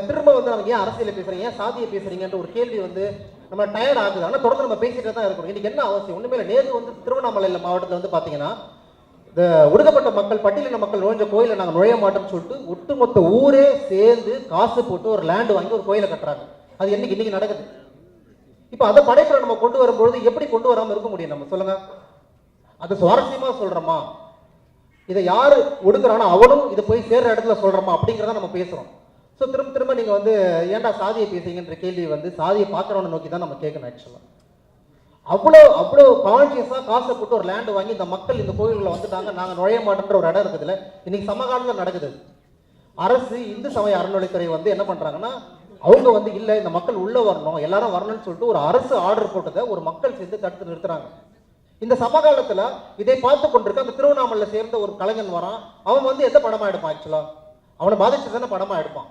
திரும்ப வந்து நமக்கு ஏன் அரசியலை பேசுறீங்க, ஏன் சாதியை பேசுறீங்கன்ற ஒரு கேள்வி வந்து நம்ம டயர்ட் ஆகுது. ஆனால் தொடர்ந்து நம்ம பேசிட்டு தான் இருக்கணும். இன்னைக்கு என்ன அவசியம் ஒண்ணுமே இல்லை. நேற்று வந்து திருவண்ணாமலை மாவட்டத்தில் வந்து பாத்தீங்கன்னா இந்த ஒடுக்கப்பட்ட மக்கள், பட்டியலின மக்கள் நுழைஞ்ச கோயிலை நாங்கள் நுழைய மாட்டோம்னு சொல்லிட்டு ஒட்டுமொத்த ஊரே சேர்ந்து காசு போட்டு ஒரு லேண்டு வாங்கி ஒரு கோயிலை கட்டுறாங்க. அது இன்னைக்கு நடக்குது. இப்போ அதை படைப்புல நம்ம கொண்டு வரும்பொழுது எப்படி கொண்டு வராமல் இருக்க முடியும்? நம்ம சொல்லுங்க. அது சுவாரஸ்யமா சொல்றோமா, இதை யாரு ஒடுக்குறானோ அவனும் இதை போய் சேர்ற இடத்துல சொல்றோமா அப்படிங்கிறத நம்ம பேசுறோம். ஸோ திரும்ப நீங்க வந்து ஏன்டா சாதியை பேசுங்கன்ற கேள்வி வந்து சாதியை பார்க்கறவனை நோக்கி தான் நம்ம கேட்கணும். ஆக்சுவலா அவ்வளோ கான்சியஸா காசை போட்டு ஒரு லேண்டு வாங்கி இந்த மக்கள் இந்த கோயில்களை வந்துட்டாங்க, நாங்கள் நுழைய மாட்டோன்ற ஒரு இடம் இருக்குதுல்ல, இன்னைக்கு சமகாலத்தில் நடக்குது. அரசு இந்து சமய அறநிலைத்துறை வந்து என்ன பண்றாங்கன்னா, அவங்க வந்து இல்லை இந்த மக்கள் உள்ள வரணும், எல்லாரும் வரணும்னு சொல்லிட்டு ஒரு அரசு ஆர்டர் போட்டதை ஒரு மக்கள் சேர்ந்து தடுத்து நிறுத்துறாங்க. இந்த சமகாலத்துல இதை பார்த்து கொண்டிருக்க அந்த திருவண்ணாமலை சேர்ந்த ஒரு கலைஞன் வரான். அவன் வந்து எந்த படமா எடுப்பான்? ஆக்சுவலா அவனை பாதிச்சு தானே படமா எடுப்பான்.